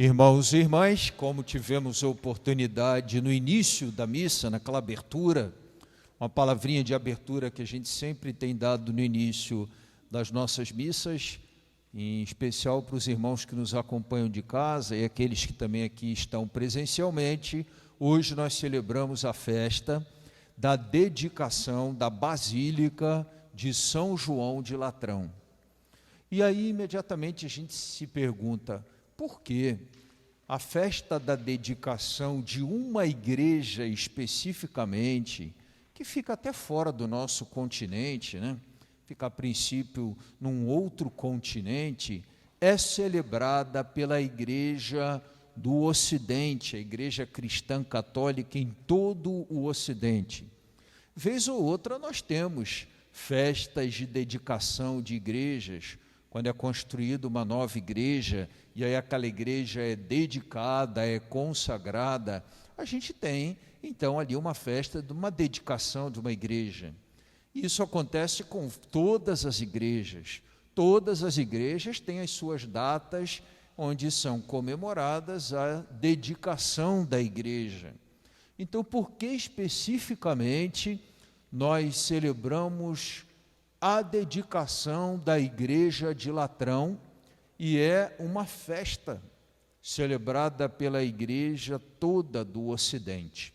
Irmãos e irmãs, como tivemos a oportunidade no início da missa, naquela abertura, uma palavrinha de abertura que a gente sempre tem dado no início das nossas missas, em especial para os irmãos que nos acompanham de casa e aqueles que também aqui estão presencialmente. Hoje nós celebramos a festa da dedicação da Basílica de São João de Latrão. E aí imediatamente a gente se pergunta, por que a festa da dedicação de uma igreja especificamente, que fica até fora do nosso continente, né? Fica a princípio num outro continente, é celebrada pela igreja do Ocidente, a igreja cristã católica em todo o Ocidente. Vez ou outra nós temos festas de dedicação de igrejas, quando é construída uma nova igreja, e aí aquela igreja é dedicada, é consagrada, a gente tem, então, ali uma festa de uma dedicação de uma igreja. Isso acontece com todas as igrejas. Todas as igrejas têm as suas datas onde são comemoradas a dedicação da igreja. Então, por que especificamente nós celebramos a dedicação da igreja de Latrão, e é uma festa celebrada pela igreja toda do Ocidente?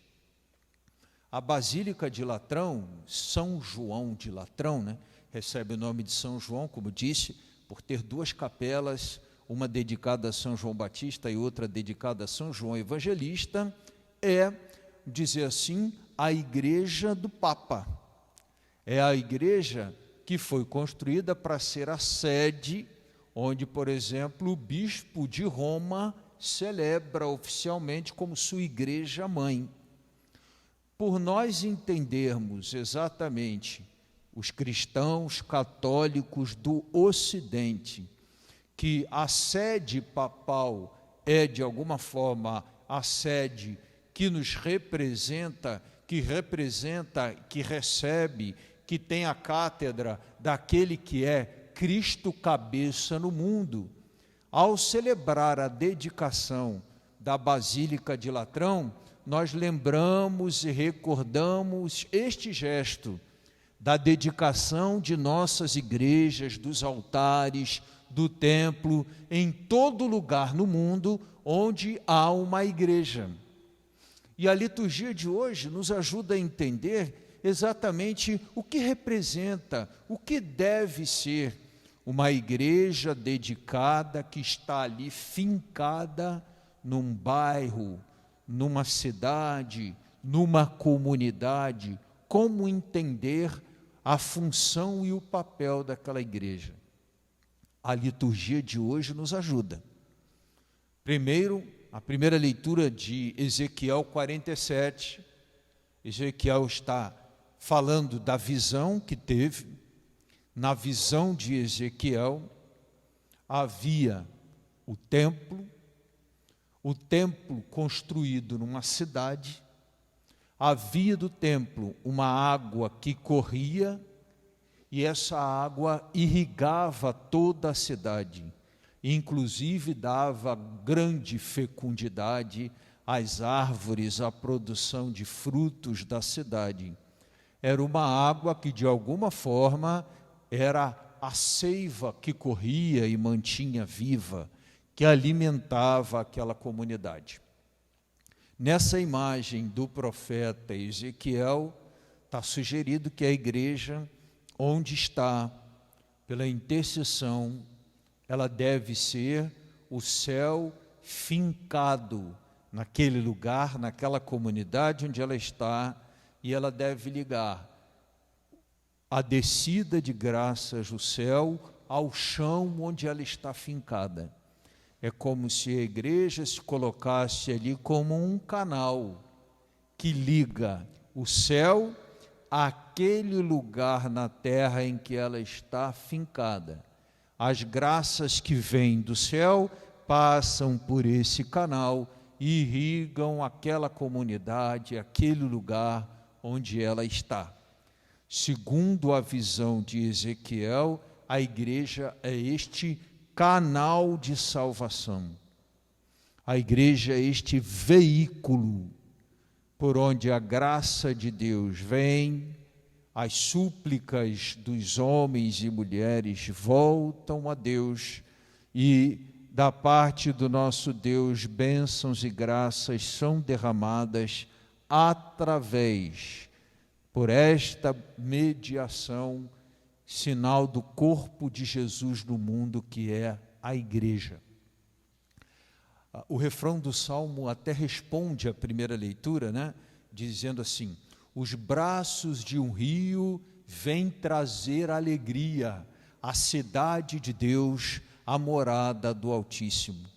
A Basílica de Latrão, São João de Latrão, né, recebe o nome de São João, como disse, por ter duas capelas, uma dedicada a São João Batista e outra dedicada a São João Evangelista, é, dizer assim, a igreja do Papa. É a igreja que foi construída para ser a sede onde, por exemplo, o bispo de Roma celebra oficialmente como sua igreja-mãe. Por nós entendermos exatamente, os cristãos católicos do Ocidente, que a sede papal é, de alguma forma, a sede que nos representa, que recebe, que tem a cátedra daquele que é Cristo cabeça no mundo. Ao celebrar a dedicação da Basílica de Latrão, nós lembramos e recordamos este gesto da dedicação de nossas igrejas, dos altares, do templo, em todo lugar no mundo onde há uma igreja. E a liturgia de hoje nos ajuda a entender exatamente o que representa, o que deve ser uma igreja dedicada que está ali fincada num bairro, numa cidade, numa comunidade. Como entender a função e o papel daquela igreja? A liturgia de hoje nos ajuda. Primeiro, a primeira leitura de Ezequiel 47, Ezequiel está falando da visão que teve. Na visão de Ezequiel, havia o templo construído numa cidade, havia do templo uma água que corria, e essa água irrigava toda a cidade, inclusive dava grande fecundidade às árvores, à produção de frutos da cidade. Era uma água que, de alguma forma, era a seiva que corria e mantinha viva, que alimentava aquela comunidade. Nessa imagem do profeta Ezequiel, está sugerido que a igreja, onde está, pela intercessão, ela deve ser o céu fincado naquele lugar, naquela comunidade onde ela está, e ela deve ligar a descida de graças do céu ao chão onde ela está fincada. É como se a igreja se colocasse ali como um canal que liga o céu àquele lugar na terra em que ela está fincada. As graças que vêm do céu passam por esse canal e irrigam aquela comunidade, aquele lugar onde ela está. Segundo a visão de Ezequiel, a igreja é este canal de salvação. A igreja é este veículo por onde a graça de Deus vem, as súplicas dos homens e mulheres voltam a Deus e da parte do nosso Deus bênçãos e graças são derramadas através, por esta mediação, sinal do corpo de Jesus no mundo, que é a igreja. O refrão do Salmo até responde à primeira leitura, né? Dizendo assim: os braços de um rio vêm trazer alegria, a cidade de Deus, a morada do Altíssimo.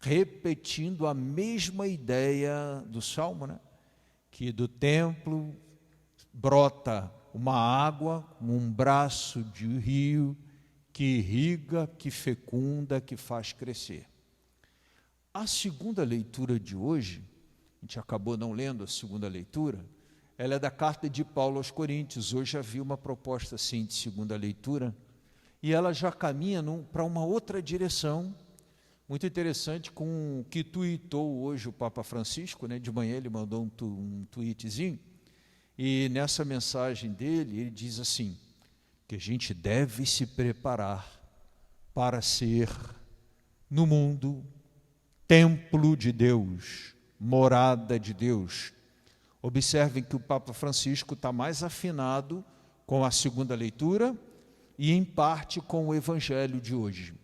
Repetindo a mesma ideia do Salmo, né? Que do templo brota uma água, um braço de um rio que irriga, que fecunda, que faz crescer. A segunda leitura de hoje, a gente acabou não lendo a segunda leitura, ela é da carta de Paulo aos Coríntios. Hoje havia uma proposta assim de segunda leitura, e ela já caminha para uma outra direção, muito interessante, com o que tuitou hoje o Papa Francisco, né? De manhã ele mandou um tweetzinho, e nessa mensagem dele, ele diz assim, que a gente deve se preparar para ser, no mundo, templo de Deus, morada de Deus. Observem que o Papa Francisco está mais afinado com a segunda leitura e, em parte, com o Evangelho de hoje.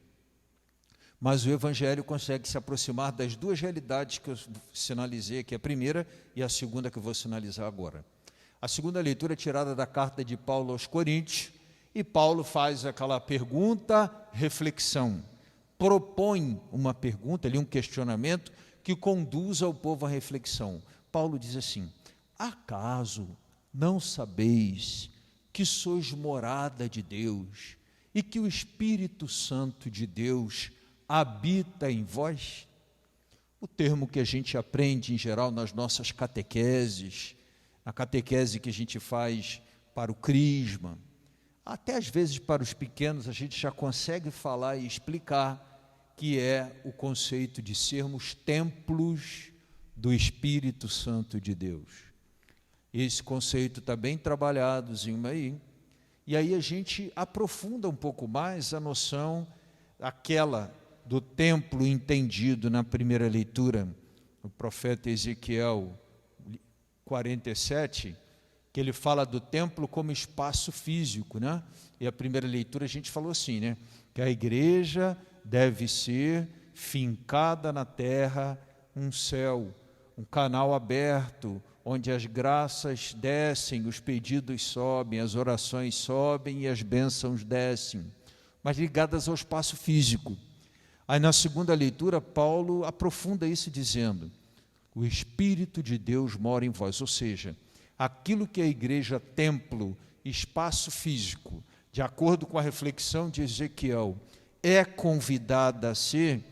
Mas o Evangelho consegue se aproximar das duas realidades que eu sinalizei aqui, a primeira e a segunda que eu vou sinalizar agora. A segunda leitura é tirada da carta de Paulo aos Coríntios, e Paulo faz aquela pergunta, reflexão. Propõe uma pergunta, ali um questionamento, que conduz ao povo à reflexão. Paulo diz assim: acaso não sabeis que sois morada de Deus e que o Espírito Santo de Deus habita em vós? O termo que a gente aprende em geral nas nossas catequeses, a catequese que a gente faz para o crisma, até às vezes para os pequenos a gente já consegue falar e explicar, que é o conceito de sermos templos do Espírito Santo de Deus. Esse conceito está bem trabalhadozinho aí, e aí a gente aprofunda um pouco mais a noção, aquela do templo entendido na primeira leitura, o profeta Ezequiel 47, que ele fala do templo como espaço físico, né? E a primeira leitura a gente falou assim, né? Que a igreja deve ser fincada na terra, um céu, um canal aberto, onde as graças descem, os pedidos sobem, as orações sobem e as bênçãos descem, mas ligadas ao espaço físico. Aí na segunda leitura, Paulo aprofunda isso dizendo: o Espírito de Deus mora em vós, ou seja, aquilo que é a igreja, templo, espaço físico, de acordo com a reflexão de Ezequiel, é convidada a ser,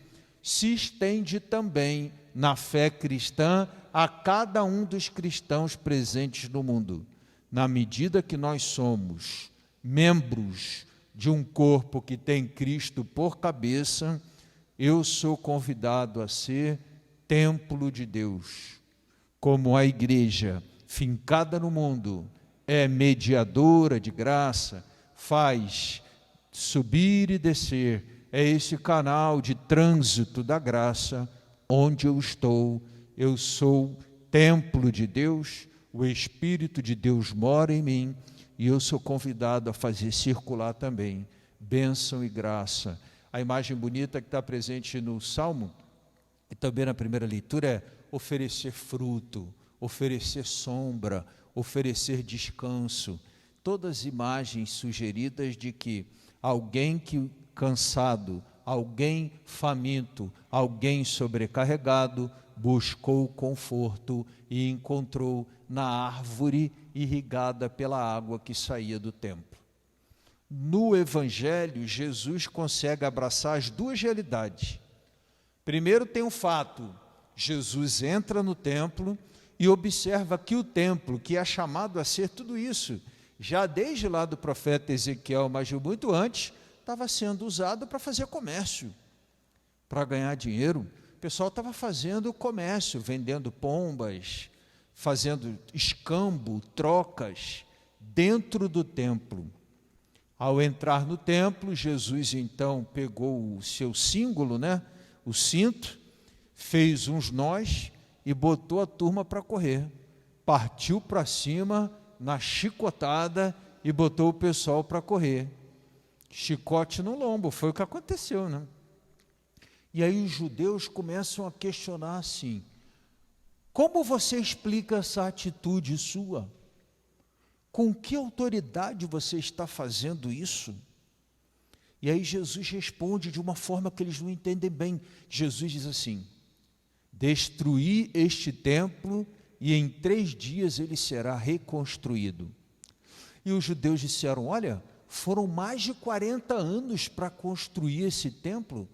se estende também na fé cristã a cada um dos cristãos presentes no mundo, na medida que nós somos membros de um corpo que tem Cristo por cabeça. Eu sou convidado a ser templo de Deus, como a igreja fincada no mundo é mediadora de graça, faz subir e descer, é esse canal de trânsito da graça. Onde eu estou, eu sou templo de Deus, o Espírito de Deus mora em mim, e eu sou convidado a fazer circular também bênção e graça. A imagem bonita que está presente no Salmo, e também na primeira leitura, é oferecer fruto, oferecer sombra, oferecer descanso. Todas imagens sugeridas de que alguém que cansado, alguém faminto, alguém sobrecarregado, buscou conforto e encontrou na árvore irrigada pela água que saía do templo. No Evangelho, Jesus consegue abraçar as duas realidades. Primeiro tem um fato: Jesus entra no templo e observa que o templo, que é chamado a ser tudo isso, já desde lá do profeta Ezequiel, mas muito antes, estava sendo usado para fazer comércio, para ganhar dinheiro, pessoal estava fazendo comércio, vendendo pombas, fazendo escambo, trocas, dentro do templo. Ao entrar no templo, Jesus então pegou o seu símbolo, o cinto, fez uns nós e botou a turma para correr. Partiu para cima, na chicotada, e botou o pessoal para correr. Chicote no lombo, foi o que aconteceu, E aí os judeus começam a questionar assim: como você explica essa atitude sua? Com que autoridade você está fazendo isso? E aí Jesus responde de uma forma que eles não entendem bem. Jesus diz assim: destruí este templo e em 3 dias ele será reconstruído. E os judeus disseram: olha, foram mais de 40 anos para construir esse templo.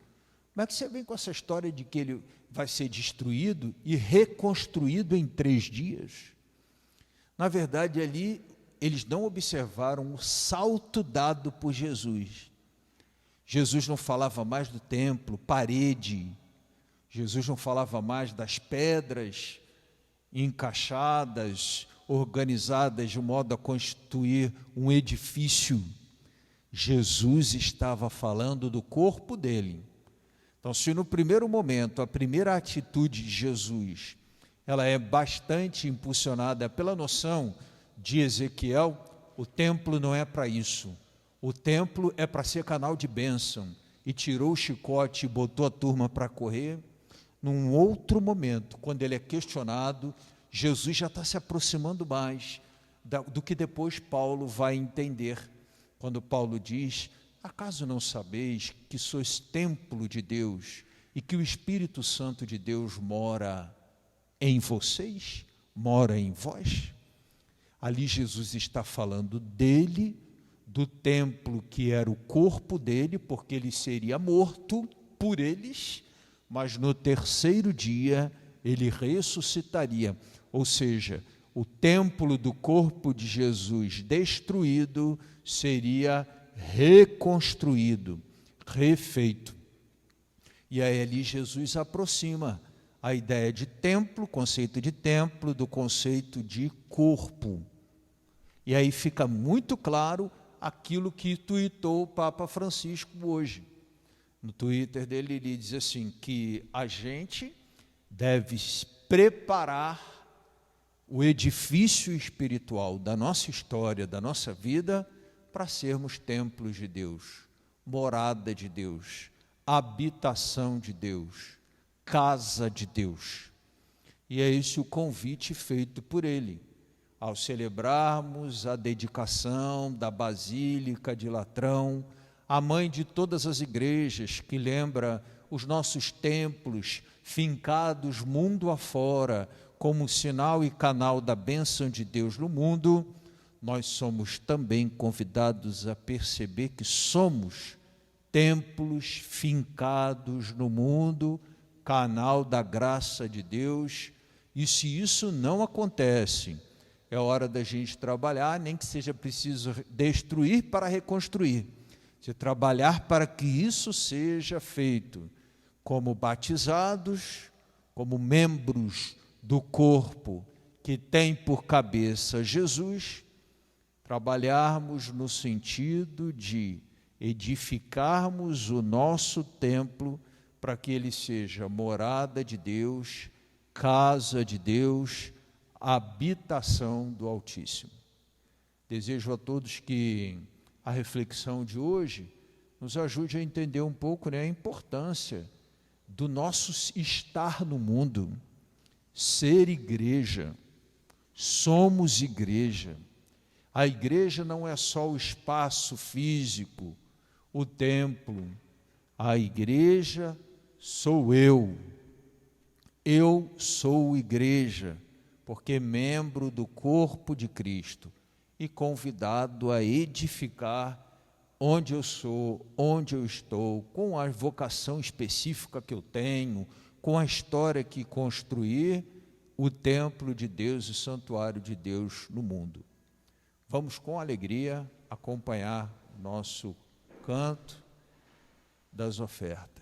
Como é que você vem com essa história de que ele vai ser destruído e reconstruído em 3 dias? Na verdade, ali, eles não observaram o salto dado por Jesus. Jesus não falava mais do templo, parede. Jesus não falava mais das pedras encaixadas, organizadas de modo a constituir um edifício. Jesus estava falando do corpo dele. Então, se no primeiro momento, a primeira atitude de Jesus, ela é bastante impulsionada pela noção de Ezequiel, o templo não é para isso. O templo é para ser canal de bênção. E tirou o chicote e botou a turma para correr. Num outro momento, quando ele é questionado, Jesus já está se aproximando mais do que depois Paulo vai entender. Quando Paulo diz: acaso não sabeis que sois templo de Deus e que o Espírito Santo de Deus mora em vocês, mora em vós? Ali Jesus está falando dele, do templo que era o corpo dele, porque ele seria morto por eles, mas no 3º dia ele ressuscitaria. Ou seja, o templo do corpo de Jesus destruído seria reconstruído, refeito. E aí ali Jesus aproxima a ideia de templo, conceito de templo, do conceito de corpo. E aí fica muito claro aquilo que tuitou o Papa Francisco hoje. No Twitter dele, ele diz assim, que a gente deve preparar o edifício espiritual da nossa história, da nossa vida, para sermos templos de Deus, morada de Deus, habitação de Deus, casa de Deus. E é esse o convite feito por ele, ao celebrarmos a dedicação da Basílica de Latrão, a mãe de todas as igrejas, que lembra os nossos templos fincados mundo afora, como sinal e canal da bênção de Deus no mundo. Nós somos também convidados a perceber que somos templos fincados no mundo, canal da graça de Deus, e se isso não acontece, é hora da gente trabalhar, nem que seja preciso destruir para reconstruir, de trabalhar para que isso seja feito, como batizados, como membros do corpo que tem por cabeça Jesus, trabalharmos no sentido de edificarmos o nosso templo para que ele seja morada de Deus, casa de Deus, habitação do Altíssimo. Desejo a todos que a reflexão de hoje nos ajude a entender um pouco, a importância do nosso estar no mundo, ser igreja. Somos igreja. A igreja não é só o espaço físico, o templo. A igreja sou eu. Eu sou igreja, porque membro do corpo de Cristo e convidado a edificar onde eu sou, onde eu estou, com a vocação específica que eu tenho, com a história que construir o templo de Deus e o santuário de Deus no mundo. Vamos com alegria acompanhar nosso canto das ofertas.